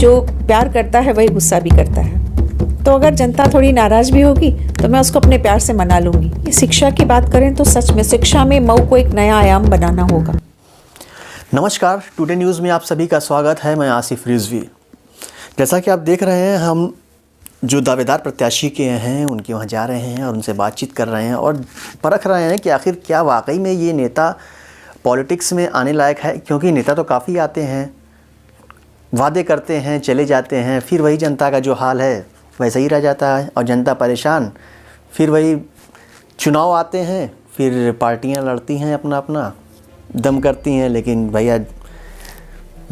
जो प्यार करता है वही गुस्सा भी करता है। तो अगर जनता थोड़ी नाराज़ भी होगी तो मैं उसको अपने प्यार से मना लूँगी। ये शिक्षा की बात करें तो सच में शिक्षा में मऊ को एक नया आयाम बनाना होगा। नमस्कार, टुडे न्यूज़ में आप सभी का स्वागत है। मैं आसिफ रिजवी। जैसा कि आप देख रहे हैं, हम जो दावेदार प्रत्याशी के हैं उनके वहाँ जा रहे हैं और उनसे बातचीत कर रहे हैं और परख रहे हैं कि आखिर क्या वाकई में ये नेता पॉलिटिक्स में आने लायक है। क्योंकि नेता तो काफ़ी आते हैं, वादे करते हैं, चले जाते हैं, फिर वही जनता का जो हाल है वैसा ही रह जाता है और जनता परेशान। फिर वही चुनाव आते हैं, फिर पार्टियां लड़ती हैं, अपना अपना दम करती हैं, लेकिन भैया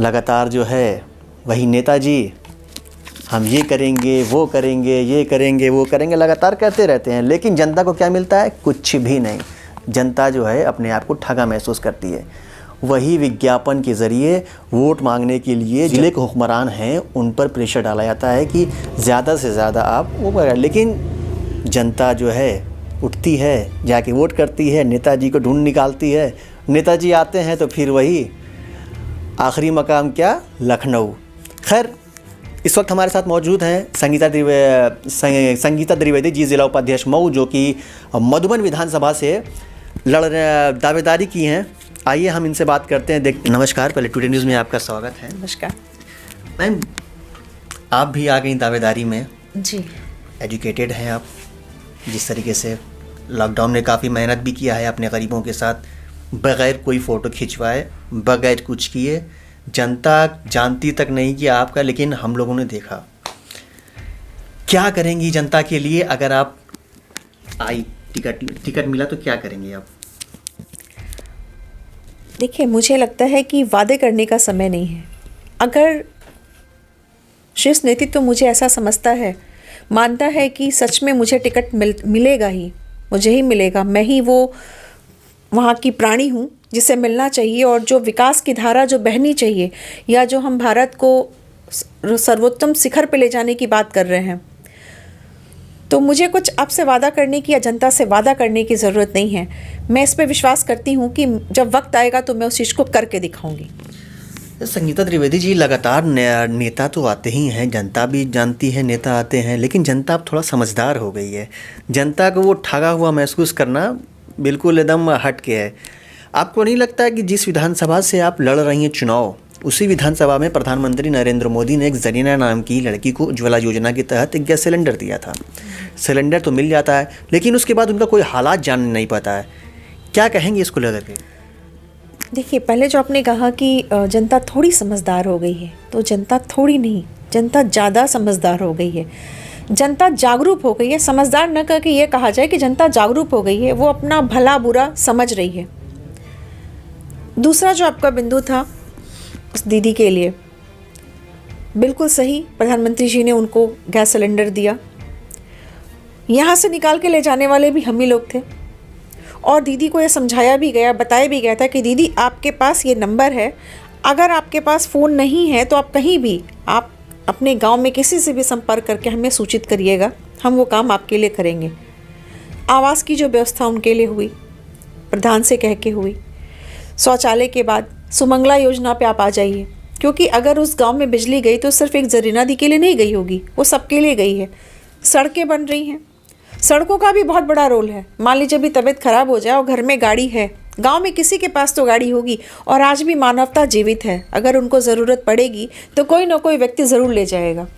लगातार जो है वही नेताजी हम ये करेंगे, वो करेंगे, ये करेंगे, वो करेंगे, लगातार कहते रहते हैं। लेकिन जनता को क्या मिलता है? कुछ भी नहीं। जनता जो है अपने आप को ठगा महसूस करती है। वही विज्ञापन के ज़रिए वोट मांगने के लिए जिले के हुक्मरान हैं उन पर प्रेशर डाला जाता है कि ज़्यादा से ज़्यादा आप वो करें। लेकिन जनता जो है उठती है, जाके वोट करती है, नेताजी को ढूंढ निकालती है। नेताजी आते हैं तो फिर वही आखिरी मकाम क्या? लखनऊ। खैर, इस वक्त हमारे साथ मौजूद हैं संगीता द्विवेदी जी, जिला उपाध्यक्ष मऊ, जो कि मधुबन विधानसभा से दावेदारी की हैं। आइए हम इनसे बात करते हैं। नमस्कार, पहले टुडे न्यूज़ में आपका स्वागत है। नमस्कार मैम, आप भी आ गई दावेदारी में। जी, एजुकेटेड हैं आप। जिस तरीके से लॉकडाउन में काफ़ी मेहनत भी किया है अपने गरीबों के साथ, बगैर कोई फ़ोटो खिंचवाए, बगैर कुछ किए। जनता जानती तक नहीं कि आपका, लेकिन हम लोगों ने देखा। क्या करेंगी जनता के लिए? अगर आप आई टिकट मिला तो क्या करेंगे आप? देखिए, मुझे लगता है कि वादे करने का समय नहीं है। अगर शीर्ष नेतृत्व मुझे ऐसा समझता है, मानता है कि सच में मुझे टिकट मिलेगा ही, मुझे ही मिलेगा, मैं ही वो वहाँ की प्राणी हूँ जिसे मिलना चाहिए, और जो विकास की धारा जो बहनी चाहिए, या जो हम भारत को सर्वोत्तम शिखर पे ले जाने की बात कर रहे हैं, तो मुझे कुछ आपसे वादा करने की या जनता से वादा करने की ज़रूरत नहीं है। मैं इस पे विश्वास करती हूँ कि जब वक्त आएगा तो मैं उस चीज़ को करके दिखाऊंगी। संगीता द्विवेदी जी, लगातार नेता तो आते ही हैं, जनता भी जानती है नेता आते हैं, लेकिन जनता अब थोड़ा समझदार हो गई है। जनता को वो ठगा हुआ महसूस करना बिल्कुल एकदम हट के है। आपको नहीं लगता है कि जिस विधानसभा से आप लड़ रही हैं चुनाव, उसी विधानसभा में प्रधानमंत्री नरेंद्र मोदी ने एक जरीना नाम की लड़की को उज्ज्वला योजना के तहत एक गैस सिलेंडर दिया था। सिलेंडर तो मिल जाता है, लेकिन उसके बाद उनका कोई हालात जान नहीं पाता है। क्या कहेंगे इसको लेकर के? देखिए, पहले जो आपने कहा कि जनता थोड़ी समझदार हो गई है, तो जनता थोड़ी नहीं, जनता ज़्यादा समझदार हो गई है। जनता जागरूक हो गई है। समझदार न करके ये कहा जाए कि जनता जागरूक हो गई है, वो अपना भला बुरा समझ रही है। दूसरा जो आपका बिंदु था उस दीदी के लिए, बिल्कुल सही, प्रधानमंत्री जी ने उनको गैस सिलेंडर दिया। यहाँ से निकाल के ले जाने वाले भी हम ही लोग थे, और दीदी को यह समझाया भी गया, बताया भी गया था कि दीदी आपके पास ये नंबर है, अगर आपके पास फ़ोन नहीं है तो आप कहीं भी, आप अपने गांव में किसी से भी संपर्क करके हमें सूचित करिएगा, हम वो काम आपके लिए करेंगे। आवास की जो व्यवस्था उनके लिए हुई, प्रधान से कह के हुई। शौचालय के बाद सुमंगला योजना पे आप आ जाइए, क्योंकि अगर उस गांव में बिजली गई तो सिर्फ एक जरीना दी के लिए नहीं गई होगी, वो सबके लिए गई है। सड़कें बन रही हैं, सड़कों का भी बहुत बड़ा रोल है। मान लीजिए भी तबीयत खराब हो जाए और घर में गाड़ी है, गांव में किसी के पास तो गाड़ी होगी, और आज भी मानवता जीवित है। अगर उनको ज़रूरत पड़ेगी तो कोई ना कोई व्यक्ति ज़रूर ले जाएगा,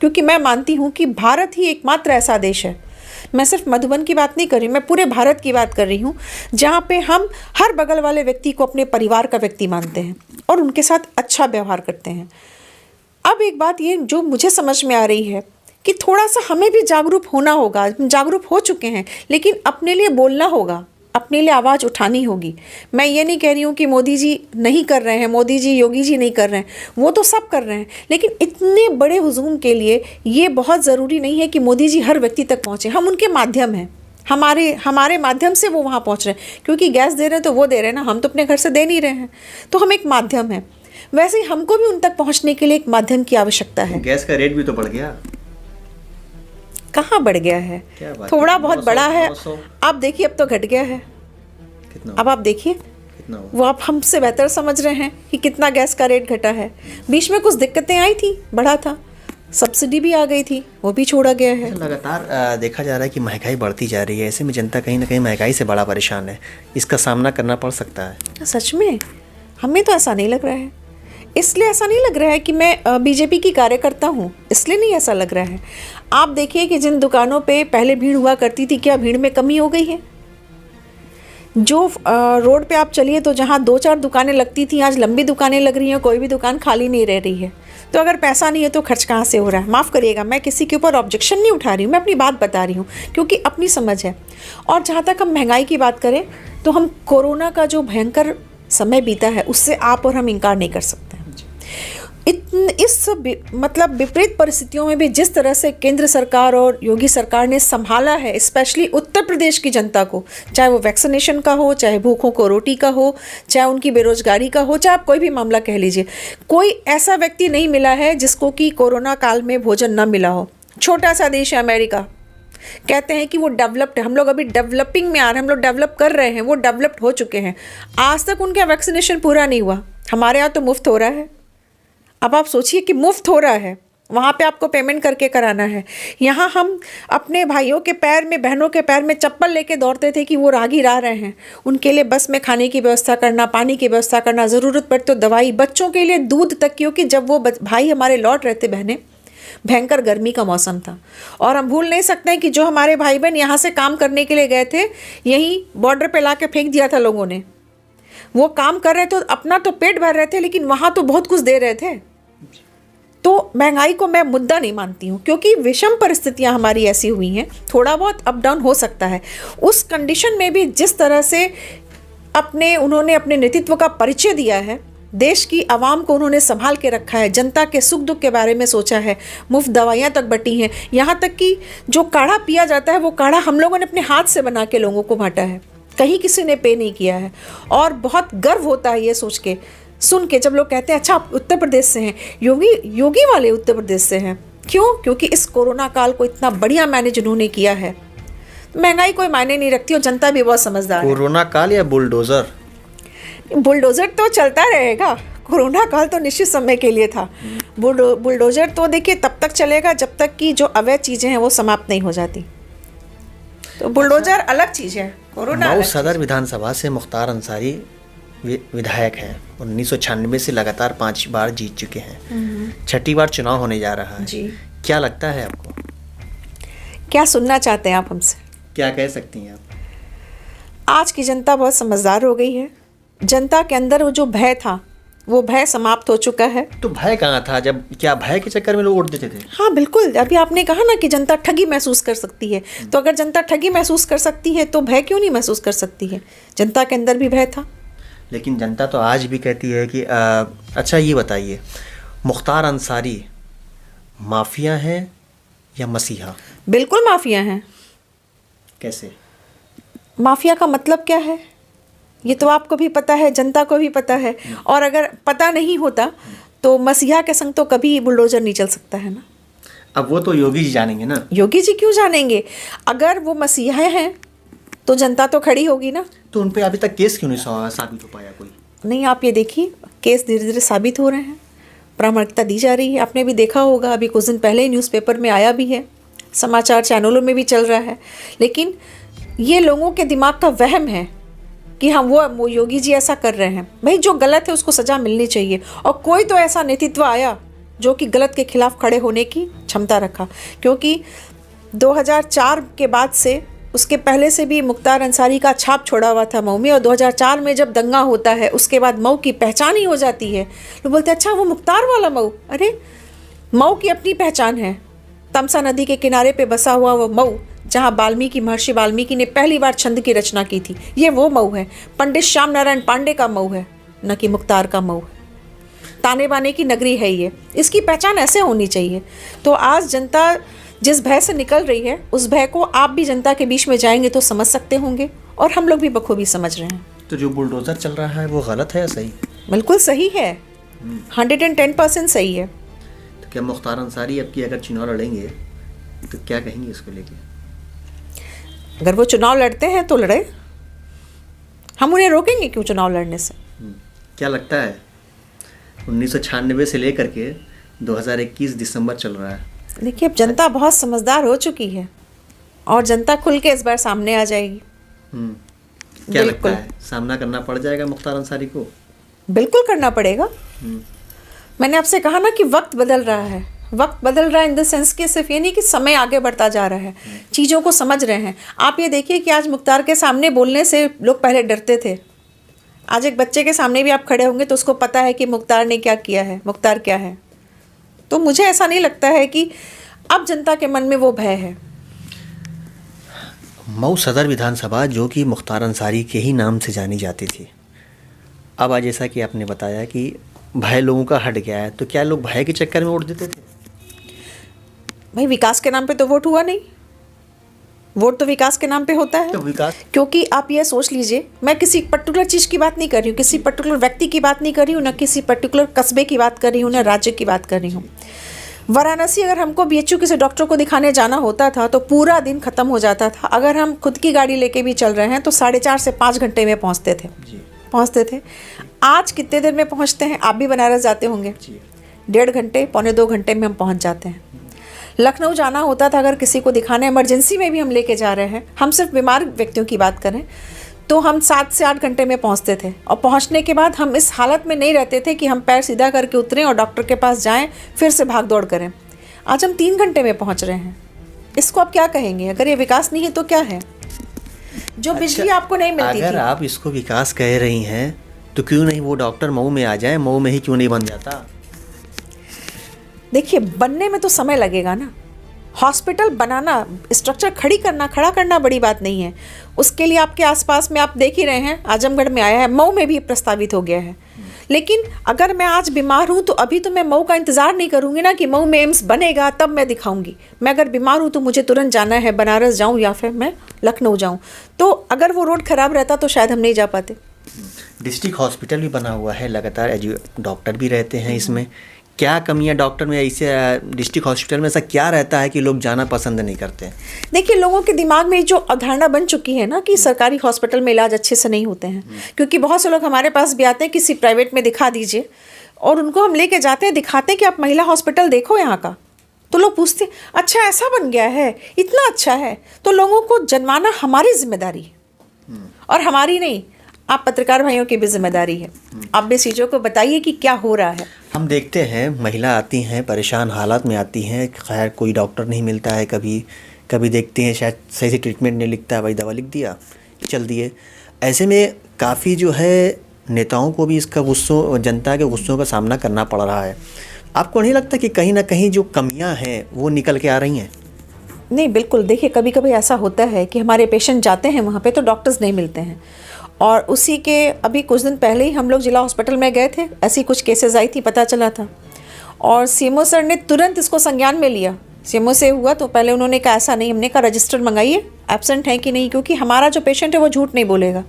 क्योंकि मैं मानती हूँ कि भारत ही एकमात्र ऐसा देश है, मैं सिर्फ मधुबन की बात नहीं कर रही, मैं पूरे भारत की बात कर रही हूँ, जहाँ पे हम हर बगल वाले व्यक्ति को अपने परिवार का व्यक्ति मानते हैं और उनके साथ अच्छा व्यवहार करते हैं। अब एक बात ये जो मुझे समझ में आ रही है कि थोड़ा सा हमें भी जागरूक होना होगा। जागरूक हो चुके हैं, लेकिन अपने लिए बोलना होगा, अपने लिए आवाज़ उठानी होगी। मैं ये नहीं कह रही हूँ कि मोदी जी नहीं कर रहे हैं, मोदी जी, योगी जी नहीं कर रहे हैं, वो तो सब कर रहे हैं, लेकिन इतने बड़े हुजूम के लिए ये बहुत ज़रूरी नहीं है कि मोदी जी हर व्यक्ति तक पहुँचे। हम उनके माध्यम हैं, हमारे माध्यम से वो वहाँ पहुँच रहे हैं, क्योंकि गैस दे रहे हैं तो वो दे रहे हैं ना, हम तो अपने घर से दे नहीं रहे हैं, तो हम एक माध्यम हैं। वैसे ही हमको भी उन तक पहुँचने के लिए एक माध्यम की आवश्यकता है। गैस का रेट भी तो बढ़ गया। कहाँ बढ़ गया है? थोड़ा बहुत बढ़ा है। आप देखिए, अब तो घट गया है। कितना? अब आप देखिए, कितना हुआ? वो आप हमसे बेहतर समझ रहे हैं कि कितना गैस का रेट घटा है। बीच में कुछ दिक्कतें आई थी, बढ़ा था, सब्सिडी भी आ गई थी, वो भी छोड़ा गया है। लगातार देखा जा रहा है कि महंगाई बढ़ती जा रही है, ऐसे में जनता कहीं ना कहीं महंगाई से बड़ा परेशान है, इसका सामना करना पड़ सकता है। सच में हमें तो ऐसा नहीं लग रहा है। इसलिए ऐसा नहीं लग रहा है कि मैं बीजेपी की कार्यकर्ता हूँ, इसलिए नहीं ऐसा लग रहा है। आप देखिए कि जिन दुकानों पे पहले भीड़ हुआ करती थी, क्या भीड़ में कमी हो गई है? जो रोड पे आप चलिए तो जहाँ 2-4 दुकानें लगती थी, आज लंबी दुकानें लग रही हैं, कोई भी दुकान खाली नहीं रह रही है। तो अगर पैसा नहीं है तो खर्च कहाँ से हो रहा है? माफ़ करिएगा, मैं किसी के ऊपर ऑब्जेक्शन नहीं उठा रही हूँ, मैं अपनी बात बता रही हूँ क्योंकि अपनी समझ है। और जहाँ तक हम महंगाई की बात करें तो हम कोरोना का जो भयंकर समय बीता है उससे आप और हम इनकार नहीं कर सकते। इस मतलब विपरीत परिस्थितियों में भी जिस तरह से केंद्र सरकार और योगी सरकार ने संभाला है, स्पेशली उत्तर प्रदेश की जनता को, चाहे वो वैक्सीनेशन का हो, चाहे भूखों को रोटी का हो, चाहे उनकी बेरोजगारी का हो, चाहे आप कोई भी मामला कह लीजिए, कोई ऐसा व्यक्ति नहीं मिला है जिसको कि कोरोना काल में भोजन न मिला हो। छोटा सा देश है अमेरिका, कहते हैं कि वो डेवलप्ड है, हम लोग अभी डेवलपिंग में आ रहे हैं, हम लोग डेवलप कर रहे हैं, वो डेवलप्ड हो चुके हैं। आज तक उनका वैक्सीनेशन पूरा नहीं हुआ। हमारे यहाँ तो मुफ्त हो रहा है। अब आप सोचिए कि मुफ्त हो रहा है, वहाँ पे आपको पेमेंट करके कराना है। यहाँ हम अपने भाइयों के पैर में, बहनों के पैर में चप्पल लेके दौड़ते थे कि वो राहगीर आ रहे हैं, उनके लिए बस में खाने की व्यवस्था करना, पानी की व्यवस्था करना, ज़रूरत पड़े तो दवाई, बच्चों के लिए दूध तक, क्योंकि जब वो भाई हमारे लौट रहे थे, बहनें, भयंकर गर्मी का मौसम था। और हम भूल नहीं सकते हैं कि जो हमारे भाई बहन यहाँ से काम करने के लिए गए थे, यहीं बॉर्डर पे ला के फेंक दिया था लोगों ने। वो काम कर रहे थे, अपना तो पेट भर रहे थे, लेकिन वहाँ तो बहुत कुछ दे रहे थे। तो महंगाई को मैं मुद्दा नहीं मानती हूँ, क्योंकि विषम परिस्थितियाँ हमारी ऐसी हुई हैं, थोड़ा बहुत अप डाउन हो सकता है। उस कंडीशन में भी जिस तरह से उन्होंने अपने नेतृत्व का परिचय दिया है, देश की आवाम को उन्होंने संभाल के रखा है, जनता के सुख दुख के बारे में सोचा है, मुफ्त दवाइयाँ तक बटी हैं, यहाँ तक कि जो काढ़ा पिया जाता है वो काढ़ा हम लोगों ने अपने हाथ से बना के लोगों को बांटा है, कहीं किसी ने पे नहीं किया है। और बहुत गर्व होता है ये सोच के, सुन के, जब लोग कहते हैं अच्छा आप उत्तर प्रदेश से हैं, योगी वाले उत्तर प्रदेश से हैं। क्यों? क्योंकि इस कोरोना काल को इतना बढ़िया मैनेज उन्होंने किया है। महंगाई कोई मायने नहीं रखती और जनता भी बहुत समझदार है। कोरोना काल या बुलडोजर? बुलडोजर तो चलता रहेगा, कोरोना काल तो निश्चित समय के लिए था। बुलडोजर तो देखिए तब तक चलेगा जब तक कि जो अवैध चीज़ें हैं वो समाप्त नहीं हो जाती। तो बुलडोजर अलग चीज़ है, कोरोना। मऊ सदर विधानसभा से मुख्तार अंसारी विधायक हैं, 1996 से लगातार 5 बार जीत चुके हैं, छठी बार चुनाव होने जा रहा है जी। क्या लगता है आपको? क्या सुनना चाहते हैं आप हमसे? क्या कह सकती हैं आप? आज की जनता बहुत समझदार हो गई है। जनता के अंदर वो जो भय था, वो भय समाप्त हो चुका है। तो भय कहाँ था? जब क्या भय के चक्कर में लोग वोट देते थे? हाँ बिल्कुल, अभी आपने कहा ना कि जनता ठगी महसूस कर सकती है, तो अगर जनता ठगी महसूस कर सकती है तो भय क्यों नहीं महसूस कर सकती है? जनता के अंदर भी भय था। लेकिन जनता तो आज भी कहती है कि अच्छा ये बताइए, मुख्तार अंसारी माफिया हैं या मसीहा? बिल्कुल माफिया हैं। कैसे? माफिया का मतलब क्या है ये तो आपको भी पता है, जनता को भी पता है। और अगर पता नहीं होता तो मसीहा के संग तो कभी बुलडोजर नहीं चल सकता है ना। अब वो तो योगी जी जानेंगे ना। योगी जी क्यों जानेंगे? अगर वो मसीहा हैं तो जनता तो खड़ी होगी ना। तो उन पे अभी तक केस क्यों नहीं साबित हो पाया कोई? नहीं, आप ये देखिए, केस धीरे धीरे साबित हो रहे हैं, प्रामाणिकता दी जा रही है। आपने भी देखा होगा, अभी कुछ दिन पहले ही न्यूज़पेपर में आया भी है, समाचार चैनलों में भी चल रहा है। लेकिन ये लोगों के दिमाग का वहम है कि हाँ वो योगी जी ऐसा कर रहे हैं। भाई जो गलत है उसको सज़ा मिलनी चाहिए, और कोई तो ऐसा नेतृत्व आया जो कि गलत के खिलाफ खड़े होने की क्षमता रखा। क्योंकि 2004 के बाद से, उसके पहले से भी मुख्तार अंसारी का छाप छोड़ा हुआ था मऊ में, और 2004 में जब दंगा होता है उसके बाद मऊ की पहचान ही हो जाती है। लोग बोलते हैं अच्छा वो मुख्तार वाला मऊ। अरे मऊ की अपनी पहचान है, तमसा नदी के किनारे पे बसा हुआ वो मऊ, जहाँ महर्षि वाल्मीकि ने पहली बार छंद की रचना की थी, ये वो मऊ है। पंडित श्याम नारायण पांडे का मऊ है, न कि मुख्तार का मऊ है। ताने बाने की नगरी है ये, इसकी पहचान ऐसे होनी चाहिए। तो आज जनता जिस भय से निकल रही है, उस भय को आप भी जनता के बीच में जाएंगे तो समझ सकते होंगे, और हम लोग भी बखूबी समझ रहे हैं। तो जो बुलडोजर चल रहा है वो गलत है या सही? बिल्कुल सही है, 110% सही है। तो क्या मुख्तार अंसारी अब की अगर चुनाव लड़ेंगे तो क्या कहेंगे इसको लेके? अगर वो चुनाव लड़ते हैं तो लड़े, हम उन्हें रोकेंगे क्यों चुनाव लड़ने से? क्या लगता है 1996 से लेकर के 2021 दिसंबर चल रहा है, देखिए अब जनता बहुत समझदार हो चुकी है और जनता खुल के इस बार सामने आ जाएगी। क्या लगता बिल्कुल। है सामना करना पड़ जाएगा मुख्तार अंसारी को? बिल्कुल करना पड़ेगा। मैंने आपसे कहा ना कि वक्त बदल रहा है। वक्त बदल रहा है इन द सेंस कि सिर्फ ये नहीं कि समय आगे बढ़ता जा रहा है, चीज़ों को समझ रहे हैं। आप ये देखिए कि आज मुख्तार के सामने बोलने से लोग पहले डरते थे। आज एक बच्चे के सामने भी आप खड़े होंगे तो उसको पता है कि मुख्तार ने क्या किया है, मुख्तार क्या है। तो मुझे ऐसा नहीं लगता है कि अब जनता के मन में वो भय है। मऊ सदर विधानसभा जो कि मुख्तार अंसारी के ही नाम से जानी जाती थी, अब आज जैसा कि आपने बताया कि भय लोगों का हट गया है, तो क्या लोग भय के चक्कर में वोट देते थे? भाई विकास के नाम पे तो वोट हुआ नहीं। वोट तो विकास के नाम पे होता है। तो विकास, क्योंकि आप ये सोच लीजिए, मैं किसी पर्टिकुलर चीज़ की बात नहीं कर रही हूँ, किसी पर्टिकुलर व्यक्ति की बात नहीं कर रही हूँ, ना किसी पर्टिकुलर कस्बे की बात कर रही हूँ, ना राज्य की बात कर रही हूँ। वाराणसी अगर हमको बीएचयू किसी डॉक्टर को दिखाने जाना होता था तो पूरा दिन ख़त्म हो जाता था। अगर हम खुद की गाड़ी लेके भी चल रहे हैं तो 4.5 से 5 घंटे में पहुँचते थे। आज कितने देर में पहुँचते हैं? आप भी बनारस जाते होंगे, 1.5 घंटे, 1.25 घंटे में हम पहुँच जाते हैं। लखनऊ जाना होता था अगर किसी को दिखाने, इमरजेंसी में भी हम लेके जा रहे हैं, हम सिर्फ बीमार व्यक्तियों की बात करें तो हम 7 से 8 घंटे में पहुंचते थे। और पहुंचने के बाद हम इस हालत में नहीं रहते थे कि हम पैर सीधा करके उतरें और डॉक्टर के पास जाएं फिर से भाग दौड़ करें। आज हम 3 घंटे में पहुंच रहे हैं। इसको आप क्या कहेंगे? अगर ये विकास नहीं है तो क्या है? जो बिजली आपको नहीं मिलती अगर थी। आप इसको विकास कह रही हैं तो क्यों नहीं वो डॉक्टर मऊ में आ जाए, मऊ में ही क्यों नहीं बन जाता? देखिए बनने में तो समय लगेगा ना। हॉस्पिटल बनाना, स्ट्रक्चर खड़ा करना बड़ी बात नहीं है। उसके लिए आपके आसपास में आप देख ही रहे हैं, आजमगढ़ में आया है, मऊ में भी प्रस्तावित हो गया है। लेकिन अगर मैं आज बीमार हूँ तो अभी तो मैं मऊ का इंतज़ार नहीं करूँगी ना कि मऊ में एम्स बनेगा तब मैं दिखाऊंगी। मैं अगर बीमार हूँ तो मुझे तुरंत जाना है, बनारस जाऊँ या फिर मैं लखनऊ जाऊँ। तो अगर वो रोड ख़राब रहता तो शायद हम नहीं जा पाते। डिस्ट्रिक्ट हॉस्पिटल भी बना हुआ है, लगातार डॉक्टर भी रहते हैं इसमें। क्या कमियां डॉक्टर में ऐसे, डिस्ट्रिक्ट हॉस्पिटल में ऐसा क्या रहता है कि लोग जाना पसंद नहीं करते हैं? देखिए लोगों के दिमाग में जो अवधारणा बन चुकी है ना कि सरकारी हॉस्पिटल में इलाज अच्छे से नहीं होते हैं। क्योंकि बहुत से लोग हमारे पास भी आते हैं किसी प्राइवेट में दिखा दीजिए, और उनको हम लेके जाते हैं, दिखाते हैं कि आप महिला हॉस्पिटल देखो यहाँ का। तो लोग पूछते हैं अच्छा ऐसा बन गया है, इतना अच्छा है। तो लोगों को जनवाना हमारी जिम्मेदारी है और हमारी नहीं, आप पत्रकार भाइयों की भी जिम्मेदारी है। आप भी चीज़ों को बताइए कि क्या हो रहा है। हम देखते हैं महिला आती हैं, परेशान हालात में आती हैं, खैर कोई डॉक्टर नहीं मिलता है, कभी देखते हैं शायद सही से ट्रीटमेंट नहीं लिखता है, भाई दवा लिख दिया चल दिए। ऐसे में काफ़ी जो है नेताओं को भी इसका गुस्सों, जनता के गुस्सों का सामना करना पड़ रहा है। आपको नहीं लगता कि कहीं ना कहीं जो कमियां हैं वो निकल के आ रही हैं? नहीं बिल्कुल। देखिए कभी कभी ऐसा होता है कि हमारे पेशेंट जाते हैं वहाँ पे तो डॉक्टर्स नहीं मिलते हैं। और उसी के अभी कुछ दिन पहले ही हम लोग जिला हॉस्पिटल में गए थे, ऐसी कुछ केसेस आई थी, पता चला था। और सीएमओ सर ने तुरंत इसको संज्ञान में लिया। सीएमओ से हुआ तो पहले उन्होंने कहा ऐसा नहीं, हमने कहा रजिस्टर मंगाइए एब्सेंट है कि नहीं, क्योंकि हमारा जो पेशेंट है वो झूठ नहीं बोलेगा।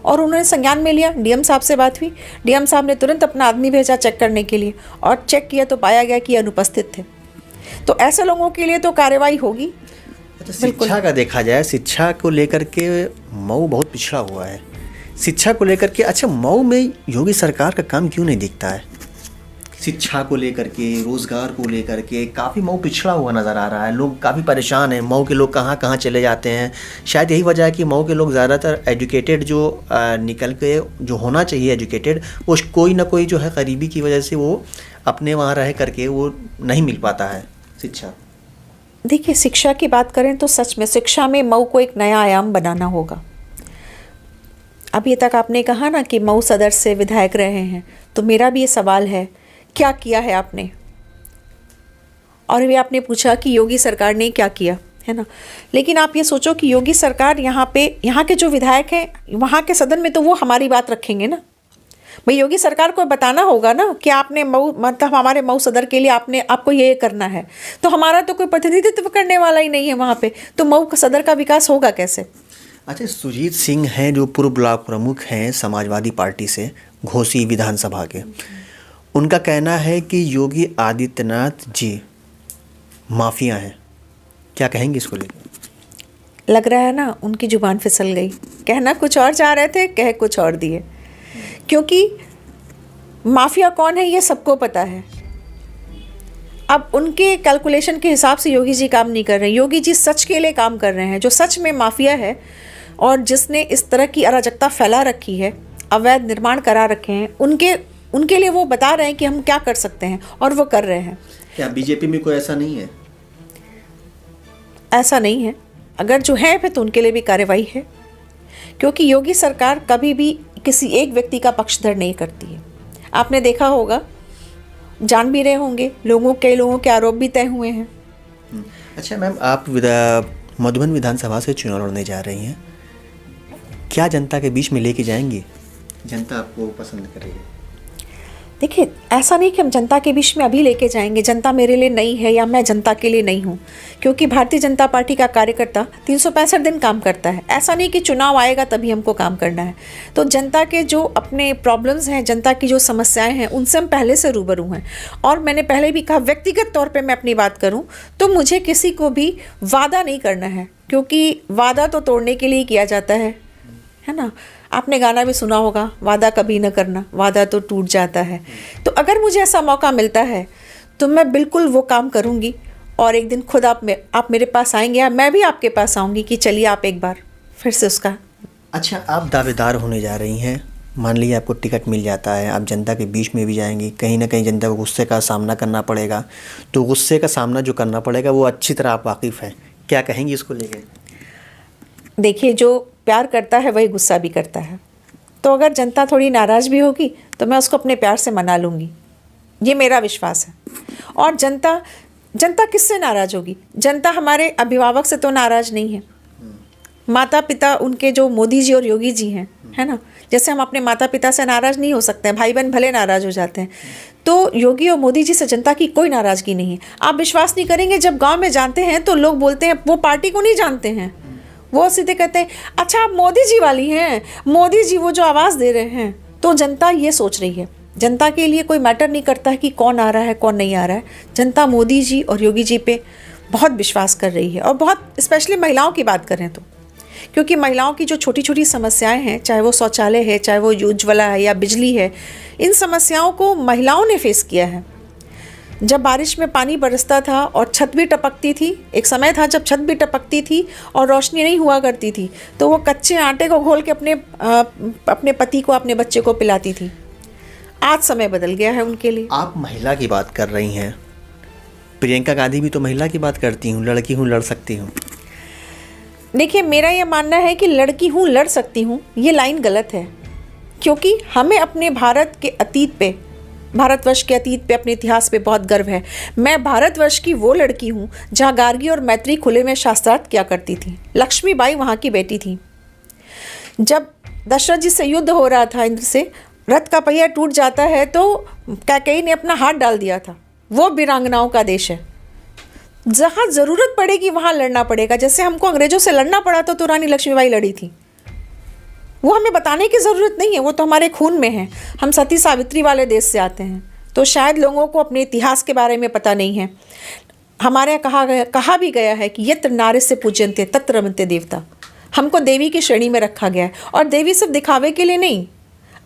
और उन्होंने संज्ञान में लिया। डीएम साहब से बात हुई, डीएम साहब ने तुरंत अपना आदमी भेजा चेक करने के लिए, और चेक किया तो पाया गया कि अनुपस्थित थे। तो ऐसे लोगों के लिए तो कार्रवाई होगी। अच्छा, शिक्षा का देखा जाए, शिक्षा को लेकर के मऊ बहुत पिछड़ा हुआ है। शिक्षा को लेकर के, अच्छा मऊ में योगी सरकार का काम क्यों नहीं दिखता है? शिक्षा को लेकर के, रोज़गार को लेकर के काफ़ी मऊ पिछड़ा हुआ नज़र आ रहा है। लोग काफ़ी परेशान हैं। मऊ के लोग कहाँ कहाँ चले जाते हैं। शायद यही वजह है कि मऊ के लोग ज़्यादातर एजुकेटेड जो निकल के जो होना चाहिए एजुकेटेड, वो कोई ना कोई जो है गरीबी की वजह से वो अपने वहाँ रह करके वो नहीं मिल पाता है शिक्षा। देखिए शिक्षा की बात करें तो सच में शिक्षा में मऊ को एक नया आयाम बनाना होगा। अभी तक आपने कहा ना कि मऊ सदर से विधायक रहे हैं, तो मेरा भी ये सवाल है क्या किया है आपने? और भी आपने पूछा कि योगी सरकार ने क्या किया, है ना। लेकिन आप ये सोचो कि योगी सरकार यहाँ पे, यहाँ के जो विधायक हैं वहाँ के सदन में तो वो हमारी बात रखेंगे ना। भाई योगी सरकार को बताना होगा ना कि आपने मऊ, मतलब हमारे मऊ सदर के लिए आपको ये करना है। तो हमारा तो कोई प्रतिनिधित्व करने वाला ही नहीं है वहाँ पे, तो मऊ सदर का विकास होगा कैसे? अच्छा, सुजीत सिंह हैं जो पूर्व ब्लॉक प्रमुख हैं समाजवादी पार्टी से, घोसी विधानसभा के, उनका कहना है कि योगी आदित्यनाथ जी माफिया हैं। क्या कहेंगे इसको लेकर? लग रहा है ना उनकी जुबान फिसल गई, कहना कुछ और चाह रहे थे, कह कुछ और दिए। क्योंकि माफिया कौन है ये सबको पता है। अब उनके कैलकुलेशन के हिसाब से योगी जी काम नहीं कर रहे हैं। योगी जी सच के लिए काम कर रहे हैं। जो सच में माफिया है और जिसने इस तरह की अराजकता फैला रखी है, अवैध निर्माण करा रखे हैं, उनके लिए वो बता रहे हैं कि हम क्या कर सकते हैं, और वो कर रहे हैं। क्या बीजेपी में कोई ऐसा नहीं है? ऐसा नहीं है। अगर जो है फिर तो उनके लिए भी कार्रवाई है, क्योंकि योगी सरकार कभी भी किसी एक व्यक्ति का पक्षधर नहीं करती है। आपने देखा होगा, जान भी रहे होंगे, कई लोगों के आरोप भी तय हुए हैं। अच्छा मैम, आप मधुबन विधानसभा से चुनाव लड़ने जा रही हैं, क्या जनता के बीच में लेके जाएंगी? जनता आपको पसंद करेगी? देखिए, ऐसा नहीं कि हम जनता के बीच में अभी लेके जाएंगे। जनता मेरे लिए नहीं है या मैं जनता के लिए नहीं हूँ, क्योंकि भारतीय जनता पार्टी का कार्यकर्ता 365 दिन काम करता है। ऐसा नहीं कि चुनाव आएगा तभी हमको काम करना है। तो जनता के जो अपने प्रॉब्लम्स हैं, जनता की जो समस्याएं हैं, उनसे हम पहले से रूबरू हैं। और मैंने पहले भी कहा, व्यक्तिगत तौर पर मैं अपनी बात करूँ तो मुझे किसी को भी वादा नहीं करना है, क्योंकि वादा तो तोड़ने के लिए किया जाता है ना। आपने गाना भी सुना होगा, वादा कभी न करना, वादा तो टूट जाता है। तो अगर मुझे ऐसा मौका मिलता है तो मैं बिल्कुल वो काम करूँगी, और एक दिन खुद आप मेरे पास आएंगे या मैं भी आपके पास आऊँगी कि चलिए आप एक बार फिर से उसका। अच्छा, आप दावेदार होने जा रही हैं, मान लीजिए आपको टिकट मिल जाता है, आप जनता के बीच में भी जाएंगी, कहीं ना कहीं जनता को गुस्से का सामना करना पड़ेगा। तो गुस्से का सामना जो करना पड़ेगा वो अच्छी तरह आप वाकिफ़ हैं, क्या कहेंगी इसको लेकर? देखिए, जो प्यार करता है वही गुस्सा भी करता है। तो अगर जनता थोड़ी नाराज़ भी होगी तो मैं उसको अपने प्यार से मना लूँगी, ये मेरा विश्वास है। और जनता किससे नाराज़ होगी? जनता हमारे अभिभावक से तो नाराज़ नहीं है। माता पिता उनके जो मोदी जी और योगी जी हैं, है ना, जैसे हम अपने माता पिता से नाराज़ नहीं हो सकते हैं, भाई बहन भले नाराज़ हो जाते हैं, तो योगी और मोदी जी से जनता की कोई नाराज़गी नहीं है। आप विश्वास नहीं करेंगे, जब गाँव में जानते हैं तो लोग बोलते हैं वो पार्टी को नहीं जानते हैं, वो सीधे कहते हैं अच्छा आप मोदी जी वाली हैं, मोदी जी वो जो आवाज़ दे रहे हैं। तो जनता ये सोच रही है, जनता के लिए कोई मैटर नहीं करता है कि कौन आ रहा है कौन नहीं आ रहा है। जनता मोदी जी और योगी जी पे बहुत विश्वास कर रही है, और बहुत स्पेशली महिलाओं की बात करें तो, क्योंकि महिलाओं की जो छोटी छोटी समस्याएं हैं, चाहे वो शौचालय है, चाहे वो उज्ज्वला है या बिजली है, इन समस्याओं को महिलाओं ने फेस किया है। जब बारिश में पानी बरसता था और छत भी टपकती थी, एक समय था जब छत भी टपकती थी और रोशनी नहीं हुआ करती थी, तो वो कच्चे आटे को घोल के अपने पति को, अपने बच्चे को पिलाती थी। आज समय बदल गया है उनके लिए। आप महिला की बात कर रही हैं, प्रियंका गांधी भी तो महिला की बात करती हूँ, लड़की हूँ लड़ सकती हूँ। देखिए, मेरा ये मानना है कि लड़की हूँ लड़ सकती हूँ, ये लाइन गलत है। क्योंकि हमें अपने भारतवर्ष के अतीत पे, अपने इतिहास पे बहुत गर्व है। मैं भारतवर्ष की वो लड़की हूँ जहाँ गार्गी और मैत्री खुले में शास्त्रार्थ किया करती थी। लक्ष्मीबाई वहाँ की बेटी थी। जब दशरथ जी से युद्ध हो रहा था इंद्र से, रथ का पहिया टूट जाता है तो कैकेयी ने अपना हाथ डाल दिया था। वो वीरांगनाओं का देश है। जहाँ ज़रूरत पड़ेगी वहाँ लड़ना पड़ेगा। जैसे हमको अंग्रेज़ों से लड़ना पड़ा तो रानी लक्ष्मीबाई लड़ी थी, वो हमें बताने की ज़रूरत नहीं है, वो तो हमारे खून में है। हम सती सावित्री वाले देश से आते हैं, तो शायद लोगों को अपने इतिहास के बारे में पता नहीं है। हमारे यहाँ कहा भी गया है कि यत्र नार्यस्य पूज्यन्ते तत्र रमन्ते देवता। हमको देवी की श्रेणी में रखा गया है, और देवी सिर्फ दिखावे के लिए नहीं।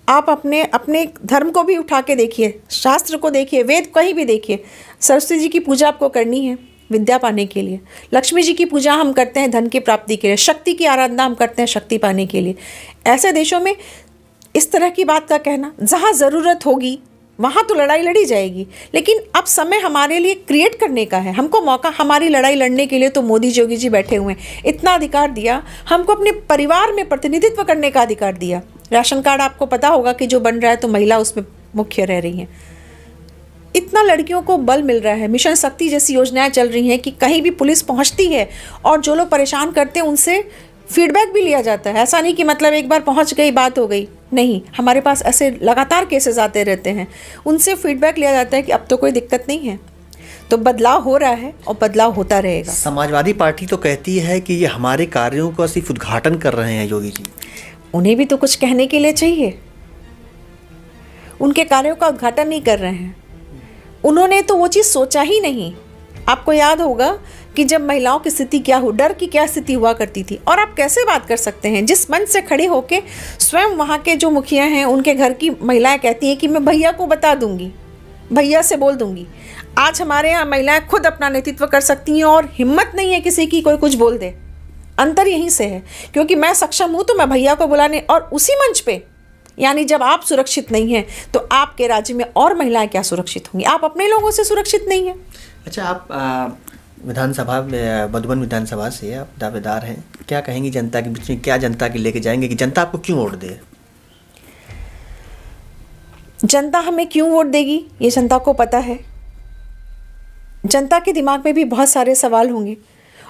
आप अपने धर्म को भी उठा के देखिए, शास्त्र को देखिए, वेद कहीं भी देखिए। सरस्वती जी की पूजा आपको करनी है विद्या पाने के लिए, लक्ष्मी जी की पूजा हम करते हैं धन की प्राप्ति के लिए, शक्ति की आराधना हम करते हैं शक्ति पाने के लिए। ऐसे देशों में इस तरह की बात का कहना, जहाँ ज़रूरत होगी वहाँ तो लड़ाई लड़ी जाएगी, लेकिन अब समय हमारे लिए क्रिएट करने का है। हमको मौका, हमारी लड़ाई लड़ने के लिए तो मोदी योगी जी बैठे हुए हैं। इतना अधिकार दिया हमको, अपने परिवार में प्रतिनिधित्व करने का अधिकार दिया। राशन कार्ड आपको पता होगा कि जो बन रहा है तो महिला उसमें मुख्य रह रही हैं। इतना लड़कियों को बल मिल रहा है। मिशन शक्ति जैसी योजनाएं चल रही हैं कि कहीं भी पुलिस पहुंचती है और जो लोग परेशान करते हैं उनसे फीडबैक भी लिया जाता है। ऐसा नहीं कि मतलब एक बार पहुंच गई बात हो गई, नहीं, हमारे पास ऐसे लगातार केसेस आते रहते हैं, उनसे फीडबैक लिया जाता है कि अब तो कोई दिक्कत नहीं है। तो बदलाव हो रहा है और बदलाव होता रहेगा। समाजवादी पार्टी तो कहती है कि ये हमारे कार्यों का सिर्फ उद्घाटन कर रहे हैं योगी जी। उन्हें भी तो कुछ कहने के लिए चाहिए। उनके कार्यों का उद्घाटन नहीं कर रहे हैं, उन्होंने तो वो चीज़ सोचा ही नहीं आपको याद होगा कि जब महिलाओं की स्थिति क्या हो, डर की क्या स्थिति हुआ करती थी, और आप कैसे बात कर सकते हैं जिस मंच से खड़े होके स्वयं वहाँ के जो मुखिया हैं उनके घर की महिलाएं कहती हैं कि मैं भैया को बता दूंगी, भैया से बोल दूंगी। आज हमारे यहाँ महिलाएं खुद अपना नेतृत्व कर सकती हैं और हिम्मत नहीं है किसी की कोई कुछ बोल दे। अंतर यहीं से है, क्योंकि मैं सक्षम हूँ तो मैं भैया को बुलाने, और उसी मंच पे, यानी जब आप सुरक्षित नहीं हैं तो आपके राज्य में और महिलाएं क्या सुरक्षित होंगी? आप अपने लोगों से सुरक्षित नहीं हैं। अच्छा, आप विधानसभा में, मधुबन विधानसभा से आप दावेदार हैं, क्या कहेंगी जनता के बीच में, क्या जनता के लेके जाएंगे कि जनता आपको क्यों वोट दे? जनता हमें क्यों वोट देगी ये जनता को पता है। जनता के दिमाग में भी बहुत सारे सवाल होंगे,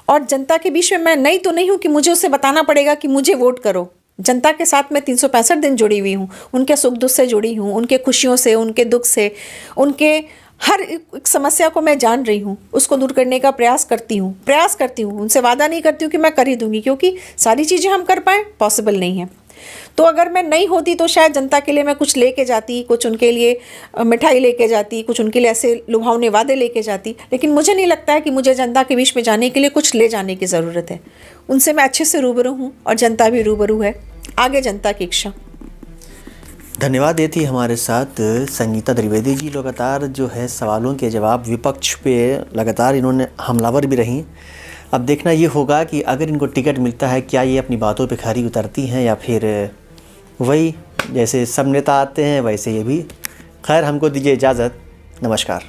और जनता के बीच में मैं नई तो नहीं हूँ कि मुझे उसे बताना पड़ेगा कि मुझे वोट करो। जनता के साथ मैं 365 दिन जुड़ी हुई हूँ, उनके सुख दुख से जुड़ी हूँ, उनके खुशियों से, उनके दुख से, उनके हर एक समस्या को मैं जान रही हूँ, उसको दूर करने का प्रयास करती हूँ। उनसे वादा नहीं करती हूँ कि मैं कर ही दूंगी, क्योंकि सारी चीज़ें हम कर पाएँ पॉसिबल नहीं है। तो अगर मैं नहीं होती तो शायद जनता के लिए मैं कुछ लेके जाती, कुछ उनके लिए मिठाई लेके जाती, कुछ उनके लिए ऐसे लुभावने वादे लेके जाती, लेकिन मुझे नहीं लगता है कि मुझे जनता के बीच में जाने के लिए कुछ ले जाने की ज़रूरत है। उनसे मैं अच्छे से रूबरू हूँ और जनता भी रूबरू है। आगे जनता की इच्छा। धन्यवाद देती हमारे साथ संगीता द्विवेदी जी। लगातार जो है सवालों के जवाब, विपक्ष पे लगातार इन्होंने हमलावर भी रहीं। अब देखना ये होगा कि अगर इनको टिकट मिलता है, क्या ये अपनी बातों पे खरी उतरती हैं या फिर वही जैसे सब नेता आते हैं वैसे ये भी। खैर, हमको दीजिए इजाज़त। नमस्कार।